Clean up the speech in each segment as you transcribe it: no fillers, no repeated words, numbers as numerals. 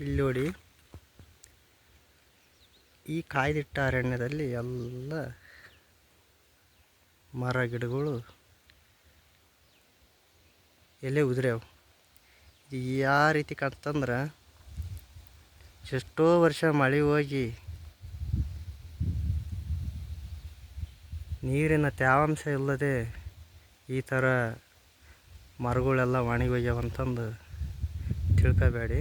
ಇಲ್ಲಿ ನೋಡಿ, ಈ ಕಾಯ್ದಿಟ್ಟ ಅರಣ್ಯದಲ್ಲಿ ಎಲ್ಲ ಮರ ಗಿಡಗಳು ಎಲೆ ಉದುರ್ಯಾವ. ಇದು ಯಾವ ರೀತಿ ಕಾಣ್ತಂದ್ರೆ, ಎಷ್ಟೋ ವರ್ಷ ಮಳೆ ಹೋಗಿ ನೀರಿನ ತೇವಾಂಶ ಇಲ್ಲದೆ ಈ ಥರ ಮರಗಳೆಲ್ಲ ಒಣಗಿ ಹೋಗ್ಯಾವಂತಂದು ತಿಳ್ಕೊಬೇಡಿ.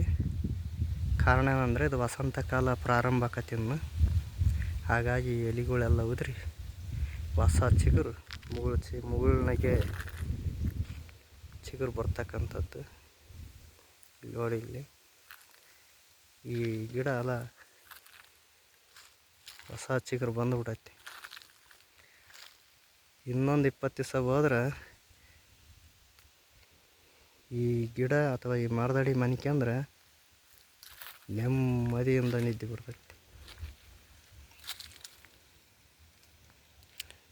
ಕಾರಣ ಏನಂದರೆ, ಇದು ವಸಂತ ಕಾಲ ಪ್ರಾರಂಭ ಆಕತಿನ್ನು. ಹಾಗಾಗಿ ಎಲೆಗಳೆಲ್ಲ ಉದುರಿ ಹೊಸ ಚಿಗುರು ಮುಗುಳ್ನಾಗೆ ಚಿಗುರು ಬರ್ತಕ್ಕಂಥದ್ದು. ನೋಡಿ, ಇಲ್ಲಿ ಈ ಗಿಡ ಅಲ್ಲ ಹೊಸ ಚಿಗುರು ಬಂದುಬಿಡೈತಿ. ಇನ್ನೊಂದು 20 ದಿವಸ ಹೋದ್ರೆ ಈ ಗಿಡ ಅಥವಾ ಈ ಮರದಡಿ ಮನಿಕಂದ್ರೆ ನೆಮ್ಮದಿಯಿಂದ ನಿದ್ದೆ ಬರ್ತೈತಿ.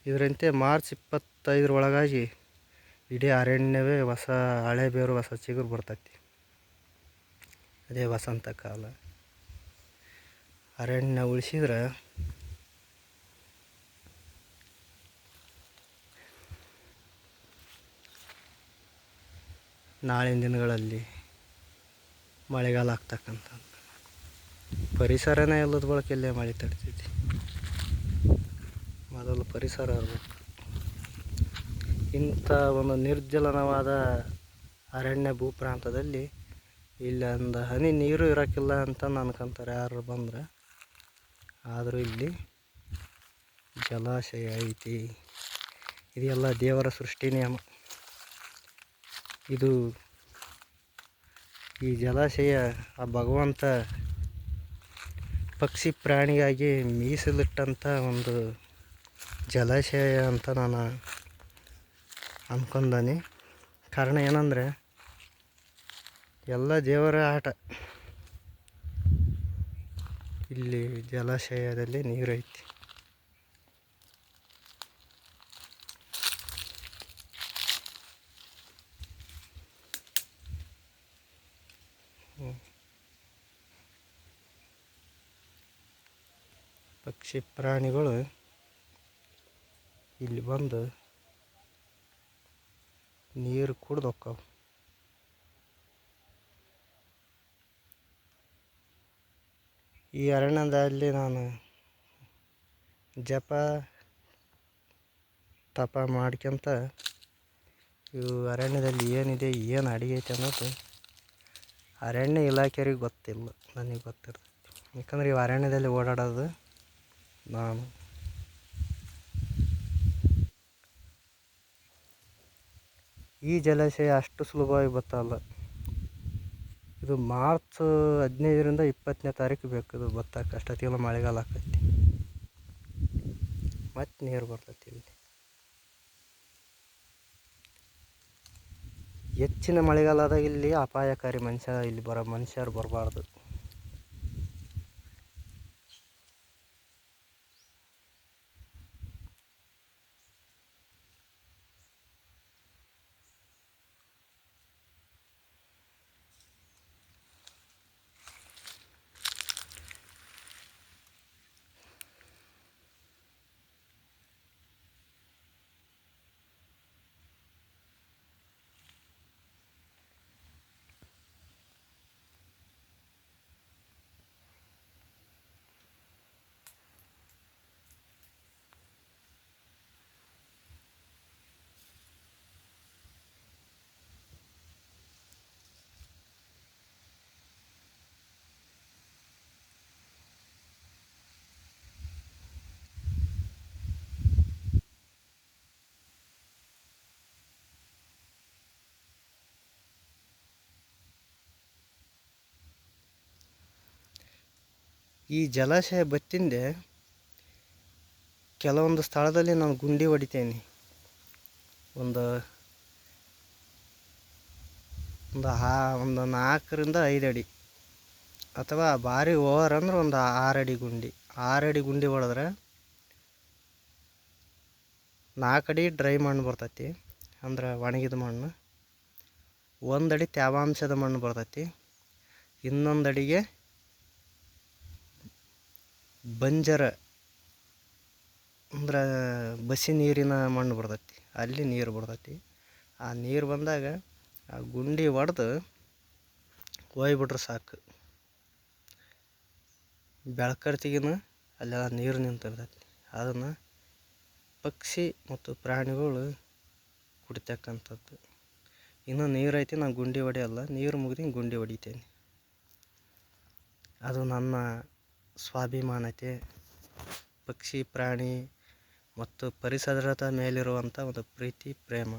ಇದರಂತೆ ಮಾರ್ಚ್ 25 ಒಳಗಾಗಿ ಇಡೀ ಅರಣ್ಯವೇ ಹೊಸ ಹಳೆ ಬೇರು ಹೊಸ ಚಿಗುರು ಬರ್ತೈತಿ. ಅದೇ ವಸಂತ ಕಾಲ. ಅರಣ್ಯ ಉಳಿಸಿದ್ರೆ ನಾಳಿನ ದಿನಗಳಲ್ಲಿ ಮಳೆಗಾಲ ಆಗ್ತಕ್ಕಂಥದ್ದು. ಪರಿಸರನೇ ಇಲ್ಲದ ಬಳಕೆಯಲ್ಲೇ ಮಳೆ ತಡ್ತೈತಿ. ಮೊದಲು ಪರಿಸರ ಇರಬೇಕು. ಇಂಥ ಒಂದು ನಿರ್ಜಲನವಾದ ಅರಣ್ಯ ಭೂಪ್ರಾಂತದಲ್ಲಿ ಇಲ್ಲಿ ಒಂದು ಹನಿ ನೀರು ಇರೋಕ್ಕಿಲ್ಲ ಅಂತ ಅನ್ಕೊಂತಾರೆ ಯಾರು ಬಂದ್ರೆ. ಆದರೂ ಇಲ್ಲಿ ಜಲಾಶಯ ಐತಿ. ಇದೆಲ್ಲ ದೇವರ ಸೃಷ್ಟಿ ನಿಯಮ. ಇದು ಈ ಜಲಾಶಯ ಆ ಭಗವಂತ ಪಕ್ಷಿ ಪ್ರಾಣಿಗಾಗಿ ಮೀಸಲಿಟ್ಟಂಥ ಒಂದು ಜಲಾಶಯ ಅಂತ ನಾನು ಅಂದ್ಕೊಂಡಾನೆ. ಕಾರಣ ಏನಂದರೆ, ಎಲ್ಲ ದೇವರ ಆಟ. ಇಲ್ಲಿ ಜಲಾಶಯದಲ್ಲಿ ನೀರೈತಿ. ಪಕ್ಷಿ ಪ್ರಾಣಿಗಳು ಇಲ್ಲಿ ಬಂದು ನೀರು ಕುಡ್ದು ಹೋಕ್ಕವು. ಈ ಅರಣ್ಯದಲ್ಲಿ ನಾನು ಜಪ ತಪ ಮಾಡ್ಕೊಂತ ಇವು ಅರಣ್ಯದಲ್ಲಿ ಏನಿದೆ, ಏನು ಅಡಿಗೆ ಐತೆ ಅನ್ನೋದು ಅರಣ್ಯ ಇಲಾಖೆಯವ್ರಿಗೆ ಗೊತ್ತಿಲ್ಲ, ನನಗೆ ಗೊತ್ತಿರ್ತೈತಿ. ಯಾಕಂದ್ರೆ ಇವು ಅರಣ್ಯದಲ್ಲಿ ಓಡಾಡೋದು ನಾನು. ಈ ಜಲಾಶಯ ಅಷ್ಟು ಸುಲಭವಾಗಿ ಬತ್ತಲ್ಲ. ಇದು ಮಾರ್ಚ್ 15ರಿಂದ 20ನೇ ತಾರೀಕು ಬೇಕು ಇದು ಬತ್ತಕ್ಕೆ. ಅಷ್ಟೊತ್ತಿಗೆಲ್ಲ ಮಳೆಗಾಲ ಆಕೈತಿ, ಮತ್ತು ನೀರು ಬರ್ತೈತಿ. ಇಲ್ಲಿ ಹೆಚ್ಚಿನ ಮಳೆಗಾಲದಾಗ ಇಲ್ಲಿ ಅಪಾಯಕಾರಿ ಇಲ್ಲಿ ಮನುಷ್ಯರು ಬರಬಾರ್ದು. ಈ ಜಲಾಶಯ ಬತ್ತಿಂದೆ ಕೆಲವೊಂದು ಸ್ಥಳದಲ್ಲಿ ನಾನು ಗುಂಡಿ ಹೊಡಿತೇನೆ. ಒಂದು 4ರಿಂದ 5 ಅಡಿ, ಅಥವಾ ಭಾರಿ ಓವರ್ ಅಂದ್ರೆ ಒಂದು 6 ಅಡಿ ಗುಂಡಿ. 6 ಅಡಿ ಗುಂಡಿ ಹೊಡೆದ್ರೆ 4 ಅಡಿ ಡ್ರೈ ಮಣ್ಣು ಬರ್ತೈತಿ, ಅಂದ್ರೆ ಒಣಗಿದ ಮಣ್ಣು. 1 ಅಡಿ ತೇವಾಂಶದ ಮಣ್ಣು ಬರ್ತೈತಿ. ಇನ್ನೊಂದು ಅಡಿಗೆ ಬಂಜರ ಅಂದ್ರೆ ಬಸಿ ನೀರಿನ ಮಣ್ಣು ಬರ್ತೈತಿ, ಅಲ್ಲಿ ನೀರು ಬರ್ತೈತಿ. ಆ ನೀರು ಬಂದಾಗ ಆ ಗುಂಡಿ ಹೊಡೆದು ಹೋಗ್ಬಿಟ್ರೆ ಸಾಕು, ಬೆಳ್ಕರ್ತಿಗಿನ ಅಲ್ಲೆಲ್ಲ ನೀರು ನಿಂತಿರ್ತೈತಿ. ಅದನ್ನು ಪಕ್ಷಿ ಮತ್ತು ಪ್ರಾಣಿಗಳು ಕುಡಿತಕ್ಕಂಥದ್ದು. ಇನ್ನೂ ನೀರು ಐತಿ, ನಾನು ಗುಂಡಿ ಹೊಡೆಯಲ್ಲ, ನೀರು ಮುಗಿದು ಗುಂಡಿ ಹೊಡಿತೇನೆ. ಅದು ನನ್ನ ಸ್ವಾಭಿಮಾನತೆ, ಪಕ್ಷಿ ಪ್ರಾಣಿ ಮತ್ತು ಪರಿಸರದ ಮೇಲಿರುವಂಥ ಒಂದು ಪ್ರೀತಿ ಪ್ರೇಮ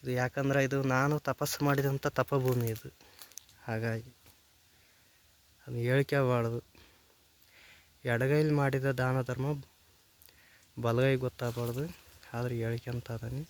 ಇದು. ಯಾಕಂದ್ರೆ ಇದು ನಾನು ತಪಸ್ಸು ಮಾಡಿದಂಥ ತಪಭೂಮಿ ಇದು. ಹಾಗಾಗಿ ಅದು ಹೇಳ್ಕೋಬಾರ್ದು. ಎಡಗೈಲಿ ಮಾಡಿದ ದಾನ ಧರ್ಮ ಬಲಗೈ ಗೊತ್ತಾಗಬಾರ್ದು, ಆದರೆ ಹೇಳ್ಕೊಂತ ಅದನ್ನು